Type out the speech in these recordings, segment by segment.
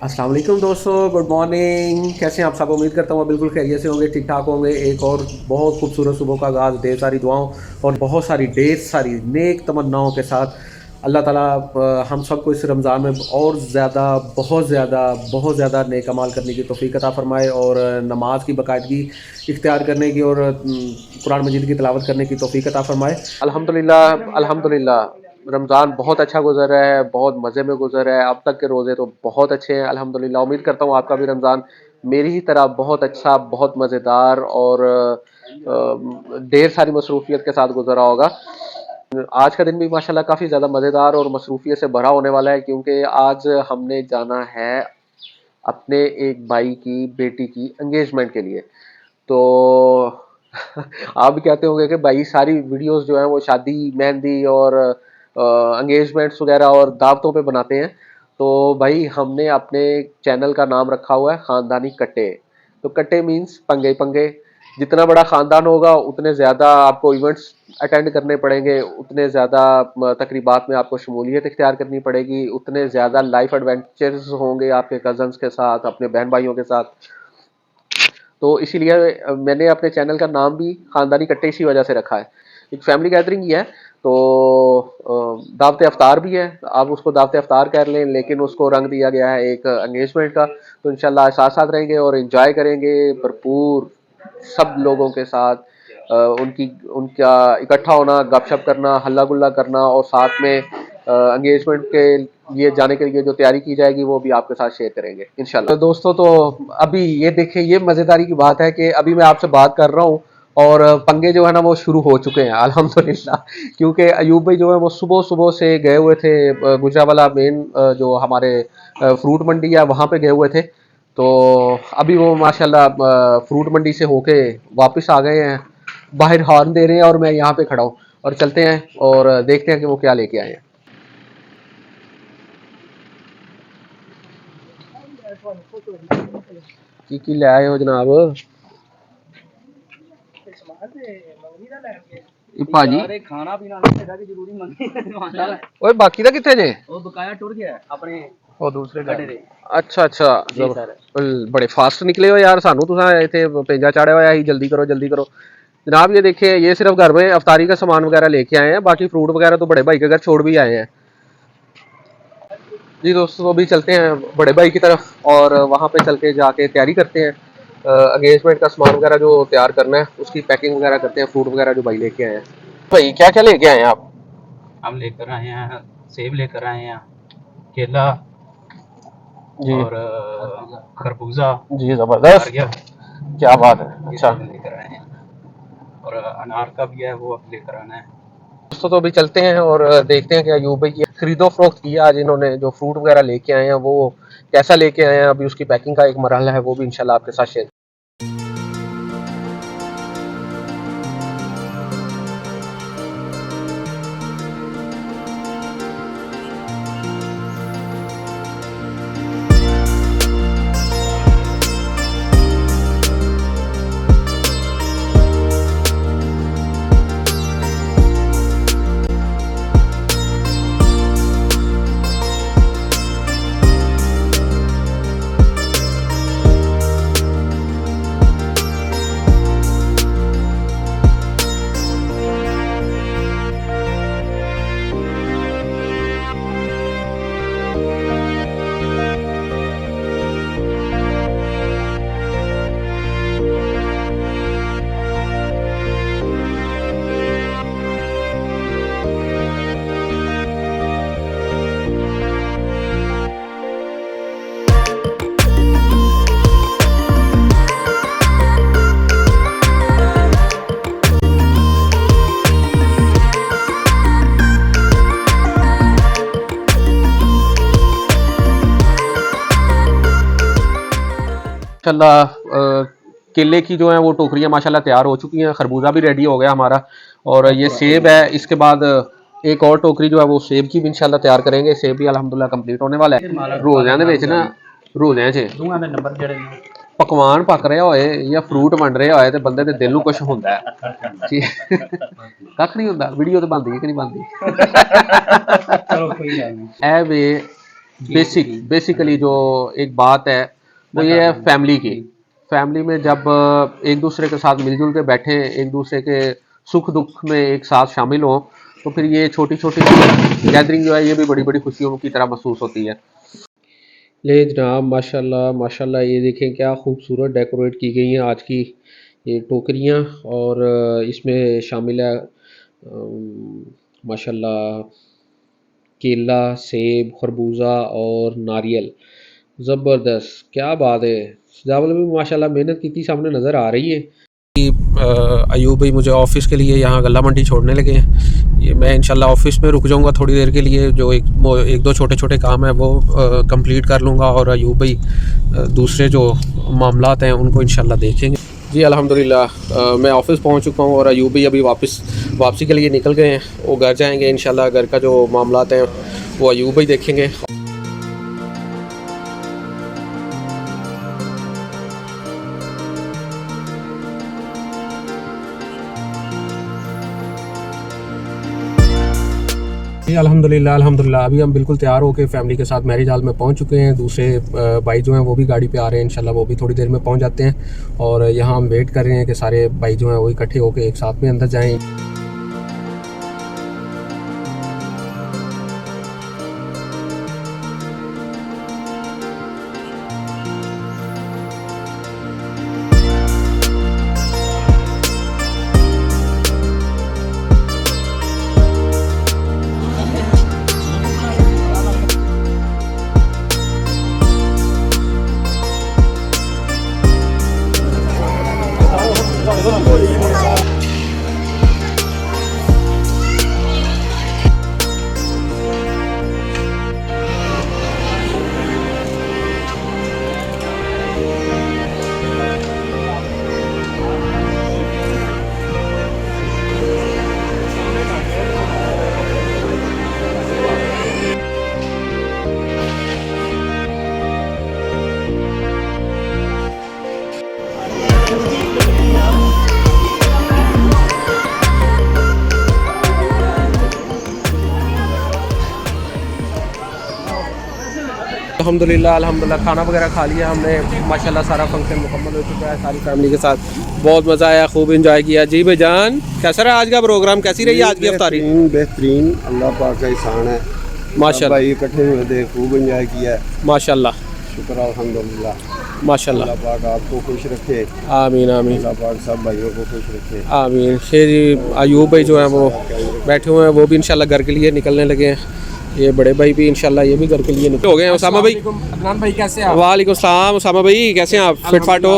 अस्सलाम वालेकुम दोस्तों, गुड मॉर्निंग। कैसे हैं आप सब? उम्मीद करता हूँ बिल्कुल खैरियत से होंगे, ठीक ठाक होंगे। एक और बहुत खूबसूरत सुबह का आगाज़ ढेर सारी दुआओं और बहुत सारी ढेर सारी नेक तमन्नाओं के साथ। अल्लाह ताला हम सबको इस रमज़ान में और ज़्यादा बहुत ज़्यादा नेक अमाल करने की तौफ़ीक अता फ़रमाए और नमाज की बाकायदगी इख्तियार करने की और कुरान मजीद की तिलावत करने की तौफ़ीक अता फ़रमाए। अल्हम्दुलिल्लाह अल्हम्दुलिल्लाह। रमज़ान बहुत अच्छा गुजर रहा है, बहुत मज़े में गुजर रहा है। अब तक के रोज़े तो बहुत अच्छे हैं अल्हम्दुलिल्लाह। उम्मीद करता हूँ आपका भी रमज़ान मेरी ही तरह बहुत अच्छा, बहुत मज़ेदार और ढेर सारी मसरूफ़ियत के साथ गुजरा होगा। आज का दिन भी माशाल्लाह काफ़ी ज़्यादा मज़ेदार और मसरूफ़ियत से भरा होने वाला है, क्योंकि आज हमने जाना है अपने एक भाई की बेटी की एंगेजमेंट के लिए। तो आप भी कहते होंगे कि भाई सारी वीडियोस जो है वो शादी, मेहंदी और एंगेजमेंट्स वगैरह और दावतों पे बनाते हैं। तो भाई हमने अपने चैनल का नाम रखा हुआ है ख़ानदानी कट्टे। तो कट्टे मीन्स पंगे पंगे। जितना बड़ा ख़ानदान होगा उतने ज़्यादा आपको इवेंट्स अटेंड करने पड़ेंगे, उतने ज़्यादा तकरीबात में आपको शमूलियत इख्तियार करनी पड़ेगी, उतने ज़्यादा लाइफ एडवेंचर्स होंगे आपके कज़न्स के साथ, अपने बहन भाइयों के साथ। तो इसीलिए मैंने अपने चैनल का नाम भी खानदानी कट्टे इसी वजह से रखा है। एक फैमिली गैदरिंग ही है। तो दावत अफ्तार भी है, आप उसको दावत अफ्तार कर लें, लेकिन उसको रंग दिया गया है एक एंगेजमेंट का। तो इंशाल्लाह साथ साथ रहेंगे और एंजॉय करेंगे भरपूर सब लोगों के साथ। उनकी उनका इकट्ठा होना, गपशप करना, हल्ला गुल्ला करना और साथ में एंगेजमेंट के लिए जाने के लिए जो तैयारी की जाएगी वो भी आपके साथ शेयर करेंगे इंशाल्लाह। तो दोस्तों, तो अभी ये देखिए, ये मज़ेदारी की बात है कि अभी मैं आपसे बात कर रहा हूँ और पंगे जो है ना वो शुरू हो चुके हैं अल्हम्दुलिल्लाह। क्योंकि अयूब भाई जो है वो सुबह सुबह से गए हुए थे गुजरावाला मेन जो हमारे फ्रूट मंडी है वहाँ पे गए हुए थे। तो अभी वो माशाल्लाह फ्रूट मंडी से होके वापस आ गए हैं। बाहर हॉर्न दे रहे हैं और मैं यहाँ पे खड़ा हूँ। और चलते हैं और देखते हैं कि वो क्या लेके आए हैं। की ले आए हो जनाब? ਇਹ ਭਾਜੀ ਯਾਰ ਇਹ ਖਾਣਾ ਪੀਣਾ ਨਹੀਂ ਹੈਗਾ ਕਿ ਜ਼ਰੂਰੀ ਮੰਗੀ ਦੁਕਾਨਦਾਰ ਓਏ ਬਾਕੀ ਦਾ ਕਿੱਥੇ ਜੇ? ਉਹ ਬਕਾਇਆ ਟੁਰ ਗਿਆ ਆਪਣੇ ਉਹ ਦੂਸਰੇ ਕੱਢੇ ਦੇ अच्छा अच्छा। ਜੀ ਸਰ बड़े फास्ट निकले हो यार, सानू तुसा इथे पेंजा चाड़िया होया ही, जल्दी करो जल्दी करो। जनाब ये देखिए, ये सिर्फ घर में अफ्तारी का सामान वगैरह लेके आए हैं, बाकी फ्रूट वगैरह तो बड़े भाई के घर छोड़ भी आए हैं। जी दोस्तों, अभी चलते हैं बड़े भाई की तरफ और वहाँ पे चल के जाके तैयारी करते हैं। एंगेजमेंट का सामान वगैरह जो तैयार करना है उसकी पैकिंग वगैरह करते हैं। फ्रूट वगैरह जो भाई लेके आए हैं। भाई क्या क्या लेके आए हैं आप? हम लेकर आए हैं सेब लेकर आए हैं केला जी और खरबूजा जी, जबरदस्त, नारियल क्या बात है। ये अच्छा सब लेकर आए हैं और अनार का भी है वो अब लेकर आना है। दोस्तों, तो अभी चलते हैं और देखते हैं कि अयूब भाई की खरीदो फरोख्त किया आज इन्होंने, जो फ्रूट वगैरह लेके आए हैं वो कैसा लेके आए हैं। अभी उसकी पैकिंग का एक मरहला है, वो भी इंशाल्लाह आपके साथ शेयर। माशाल्लाह केले की जो है वो टोकरियाँ माशाल्लाह तैयार हो चुकी हैं। खरबूजा भी रेडी हो गया हमारा और ये सेब है। इसके बाद एक और टोकरी जो है वो सेब की भी इंशाल्लाह तैयार करेंगे। सेब भी अल्हम्दुलिल्लाह कंप्लीट होने वाला है। रोज़िਆਂ ਦੇ ਵਿੱਚ ना रोज़िਆਂ 'ਚ दूंगा मैं नंबर ਜਿਹੜੇ ਨੇ पकवान पक रहे होए या फ्रूट बन रहे होए तो बंदे ਦੇ दिल ਨੂੰ कुछ ਹੁੰਦਾ है जी। ਕੱਖ ਨਹੀਂ ਹੁੰਦਾ। ਵੀਡੀਓ ਤੇ ਬਣਦੀ ਹੈ कि नहीं बनती? ਚਲੋ ਕੋਈ ਗੱਲ ਨਹੀਂ ਇਹ ਵੇ बेसिकली जो एक बात है वो ये है फैमिली की। फैमिली में जब एक दूसरे के साथ मिलजुल के बैठे, एक दूसरे के सुख दुख में एक साथ शामिल हों, तो फिर ये छोटी छोटी गैदरिंग जो है ये भी बड़ी बड़ी खुशियों की तरह महसूस होती है। ले जनाब, माशाल्लाह माशाल्लाह, ये देखें क्या खूबसूरत डेकोरेट की गई हैं आज की ये टोकरियाँ, और इसमें शामिल है माशाल्लाह केला, सेब, खरबूजा और नारियल। ज़बरदस्त, क्या बात है। सजावल भी माशाल्लाह मेहनत की थी, सामने नज़र आ रही है। अयूब भाई मुझे ऑफ़िस के लिए यहाँ गला मंडी छोड़ने लगे हैं। ये मैं इंशाल्लाह ऑफ़िस में रुक जाऊँगा थोड़ी देर के लिए, जो एक दो छोटे छोटे काम हैं वो कंप्लीट कर लूँगा, और अयूब भाई दूसरे जो मामलात हैं उनको इंशाल्लाह देखेंगे। जी अल्हम्दुलिल्लाह, मैं ऑफ़िस पहुँच चुका हूँ और अयूब भाई अभी वापसी के लिए निकल गए हैं। वो घर जाएँगे इंशाल्लाह, घर का जो मामलात हैं वो अयूब भाई देखेंगे। अल्हम्दुलिल्लाह अल्हम्दुलिल्लाह, अभी हम बिल्कुल तैयार होकर फैमिली के साथ मैरिज हॉल में पहुंच चुके हैं। दूसरे भाई जो हैं वो भी गाड़ी पे आ रहे हैं, इंशाल्लाह वो भी थोड़ी देर में पहुंच जाते हैं। और यहाँ हम वेट कर रहे हैं कि सारे भाई जो हैं वो इकट्ठे होकर एक साथ में अंदर जाएँ। अल्हम्दुलिल्लाह अल्हम्दुलिल्लाह, खाना वगैरह खा लिया हमने माशाल्लाह, सारा फंक्शन मुकम्मल हो चुका है। सारी फैमिली के साथ बहुत मज़ा आया, खूब एंजॉय किया। जी भाईजान, कैसा रहा आज का प्रोग्राम, कैसी रही आज की इफ्तारी? बेहतरीन, अल्लाह पाक का एहसान है माशाल्लाह। भाई इकट्ठे हुए थे, खूब एंजॉय किया माशाल्लाह शुक्र अल्हम्दुलिल्लाह। माशाल्लाह, अल्लाह पाक आपको खुश रखे, आमीन आमीन, अल्लाह पाक सब भाइयों को खुश रखे, आमीन। शेर अयूब भाई जो हैं वो बैठे हुए हैं, वो भी इंशाल्लाह घर के लिए निकलने लगे हैं। ये बड़े भाई भी इंशाल्लाह ये भी घर के लिए निकल हो गए हैं। उसामा भाई, अदनान भाई कैसे हैं? वालेकुम सलाम। उसामा भाई कैसे हैं आप? फिट फाट हो?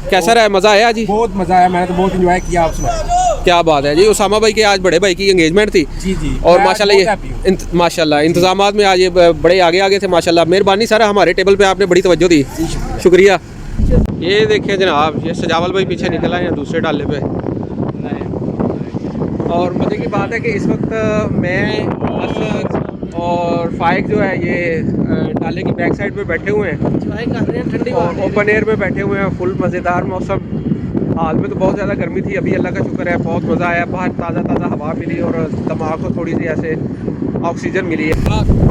कैसा रहा, मज़ा आया जी? बहुत मजा आया, मैंने तो बहुत एंजॉय किया। आप सुनाएं। क्या बात है जी। उसामा भाई के आज बड़े भाई की एंगेजमेंट थी जी जी, और मैं माशाल्लाह बहुत ये happy हूँ। माशाल्लाह इंतजामात में आज ये बड़े आगे आगे थे माशाल्लाह। मेहरबानी सर, हमारे टेबल पे आपने बड़ी तवज्जो दी, शुक्रिया। ये देखिए जनाब, ये सजावल भाई पीछे निकल आए हैं दूसरे डाले पे। और मज़े की बात है कि इस वक्त मैं असद और फाइक जो है ये डाले की बैक साइड पे बैठे हुए हैं, चाय कर रहे हैं, ठंडी और ओपन एयर में बैठे हुए हैं। फुल मज़ेदार मौसम। हाल में तो बहुत ज़्यादा गर्मी थी, अभी अल्लाह का शुक्र है बहुत मज़ा आया। बाहर ताज़ा ताज़ा हवा मिली और दिमाग को थोड़ी सी ऐसे ऑक्सीजन मिली है।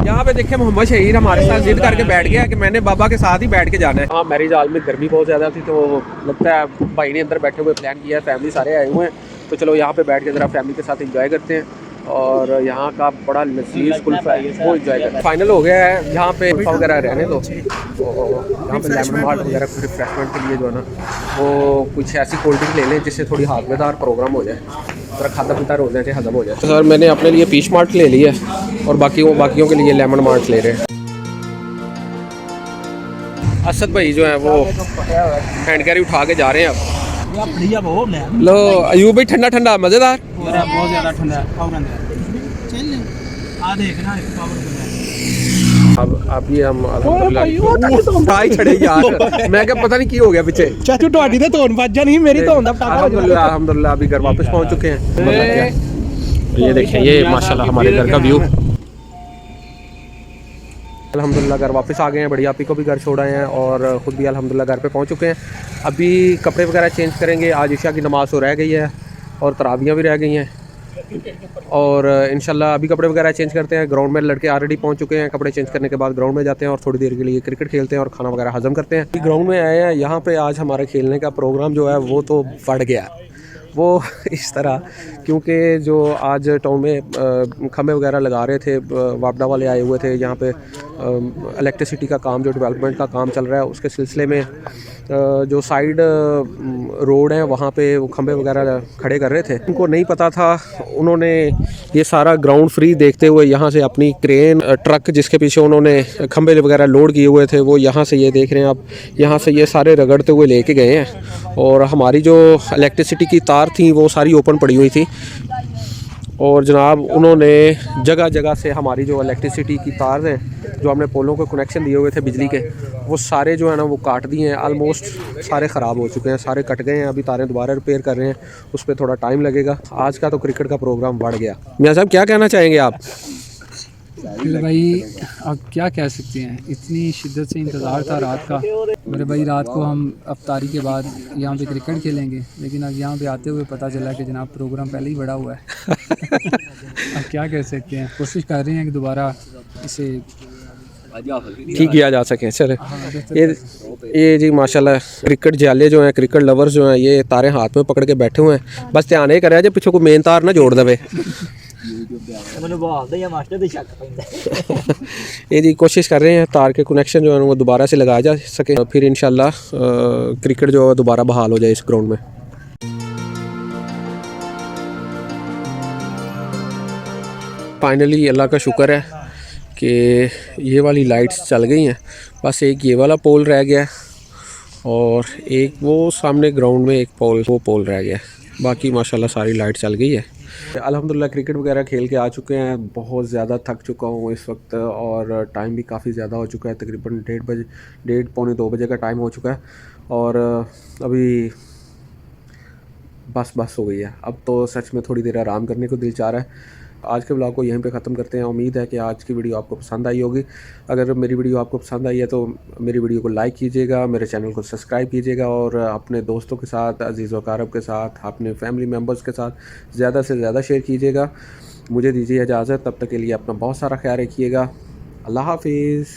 यहाँ पे देखिए मोहम्मद शहीर हमारे साथ जिद करके बैठ गया कि मैंने बाबा के साथ ही बैठ के जाना है। हाँ, मैरिज हॉल में गर्मी बहुत ज़्यादा थी, तो लगता है भाई ने अंदर बैठे हुए प्लान किया है, फैमिली सारे आए हुए हैं, तो चलो यहाँ पे बैठ के ज़रा फैमिली के साथ इंजॉय करते हैं। और यहाँ का बड़ा लजीज कुल्फ़ा है वो इंजॉय करते हैं। फाइनल हो गया है यहाँ पे कुल्फ़ा वगैरह रहने दो, तो यहाँ पे लेमन मार्ट वगैरह कुछ रिफ्रेशमेंट के लिए जो है ना वो कुछ ऐसी कोल्ड ड्रिंक ले लें जिससे थोड़ी हाथमेदार प्रोग्राम हो जाए, थोड़ा खाता पीता हो जाए, हजम हो जाए। तो सर मैंने अपने लिए पीच मार्ट ले लिया और बाकियों के लिए लेमन मार्ट ले रहे हैं। असद भाई जो है वो हैंड कैरी उठा के जा रहे हैं अब। लो अयूब भाई, ठंडा ठंडा मज़ेदार, बहुत ज़्यादा ठंडा है। अब ये हम छड़े यार, मैं क्या पता नहीं की हो गया पीछे। चाचू ਤੁਹਾਡੀ ਤੇ ਧੋਣ ਵੱਜਾ नहीं, मेरी ਧੋਣ ਦਾ ਪਟਾਕਾ अल्हम्दुलिल्लाह अल्हम्दुलिल्लाह, अभी घर वापस पहुंच चुके हैं। ये देखें, ये माशाल्लाह हमारे घर का व्यू। अल्हम्दुलिल्लाह घर वापस आ गए हैं, बड़ी आपी को भी घर छोड़ आए हैं और ख़ुद भी अल्हम्दुलिल्लाह घर पे पहुंच चुके हैं। अभी कपड़े वगैरह चेंज करेंगे, आज इशा की नमाज़ हो रह गई है और तरावियाँ भी रह गई हैं, और इंशाल्लाह अभी कपड़े वगैरह चेंज करते हैं। ग्राउंड में लड़के ऑलरेडी पहुंच चुके हैं। कपड़े चेंज करने के बाद ग्राउंड में जाते हैं और थोड़ी देर के लिए क्रिकेट खेलते हैं और खाना वगैरह हजम करते हैं। ग्राउंड में आए हैं, यहाँ पे आज हमारे खेलने का प्रोग्राम जो है वो तो बढ़ गया वो इस तरह, क्योंकि जो आज टाउन में खम्भे वगैरह लगा रहे थे, वापडा वाले आए हुए थे यहाँ पे, इलेक्ट्रिसिटी का काम जो डेवलपमेंट का काम चल रहा है उसके सिलसिले में जो साइड रोड है वहाँ पे वो खंभे वगैरह खड़े कर रहे थे। उनको नहीं पता था, उन्होंने ये सारा ग्राउंड फ्री देखते हुए यहाँ से अपनी क्रेन ट्रक जिसके पीछे उन्होंने खंभे वगैरह लोड किए हुए थे वो यहाँ से ये देख रहे हैं आप, यहाँ से ये सारे रगड़ते हुए लेके गए हैं। और हमारी जो इलेक्ट्रिसिटी की तार थी वो सारी ओपन पड़ी हुई थी और जनाब उन्होंने जगह जगह से हमारी जो इलेक्ट्रिसिटी की तार हैं जो हमने पोलों को कनेक्शन दिए हुए थे बिजली के, वो सारे जो है ना वो काट दिए हैं। आलमोस्ट सारे ख़राब हो चुके हैं, सारे कट गए हैं। अभी तारें दोबारा रिपेयर कर रहे हैं, उस पर थोड़ा टाइम लगेगा। आज का तो क्रिकेट का प्रोग्राम बढ़ गया। मियाँ साहब क्या कहना चाहेंगे आप? भाई अब क्या कह सकते हैं, इतनी शिद्दत से इंतज़ार था रात का। मेरे भाई रात को हम अफ्तारी के बाद यहाँ पे क्रिकेट खेलेंगे, लेकिन अब यहाँ पे आते हुए पता चला कि जनाब प्रोग्राम पहले ही बड़ा हुआ है। अब क्या कह सकते हैं, कोशिश कर रहे हैं कि दोबारा इसे ठीक किया जा सके। चले ये जी माशाल्लाह क्रिकेट जाले जो हैं, क्रिकेट लवर्स जो हैं, ये तारे हाथ में पकड़ के बैठे हुए हैं। बस ध्यान ये करे जो पिछों को मेन तार ना जोड़ दे। ये जी कोशिश कर रहे हैं तार के कनेक्शन जो है वो दोबारा से लगाया जा सके, फिर इंशाल्लाह क्रिकेट जो है दोबारा बहाल हो जाए इस ग्राउंड में। फाइनली अल्लाह का शुक्र है कि ये वाली लाइट्स चल गई हैं। बस एक ये वाला पोल रह गया और एक वो सामने ग्राउंड में एक पोल, वो पोल रह गया। बाकी माशाल्लाह सारी लाइट चल गई है। अल्हम्दुलिल्लाह क्रिकेट वगैरह खेल के आ चुके हैं। बहुत ज़्यादा थक चुका हूँ इस वक्त और टाइम भी काफ़ी ज़्यादा हो चुका है। तकरीबन 1:30 पौने 2 बजे का टाइम हो चुका है और अभी बस हो गई है। अब तो सच में थोड़ी देर आराम करने को दिल चाह रहा है। आज के ब्लॉग को यहीं पे ख़त्म करते हैं। उम्मीद है कि आज की वीडियो आपको पसंद आई होगी। अगर मेरी वीडियो आपको पसंद आई है तो मेरी वीडियो को लाइक कीजिएगा, मेरे चैनल को सब्सक्राइब कीजिएगा और अपने दोस्तों के साथ, अजीज़ व अक़ारब के साथ, अपने फैमिली मेम्बर्स के साथ ज़्यादा से ज़्यादा शेयर कीजिएगा। मुझे दीजिए इजाज़त, तब तक के लिए अपना बहुत सारा ख्याल रखिएगा। अल्लाह हाफिज़।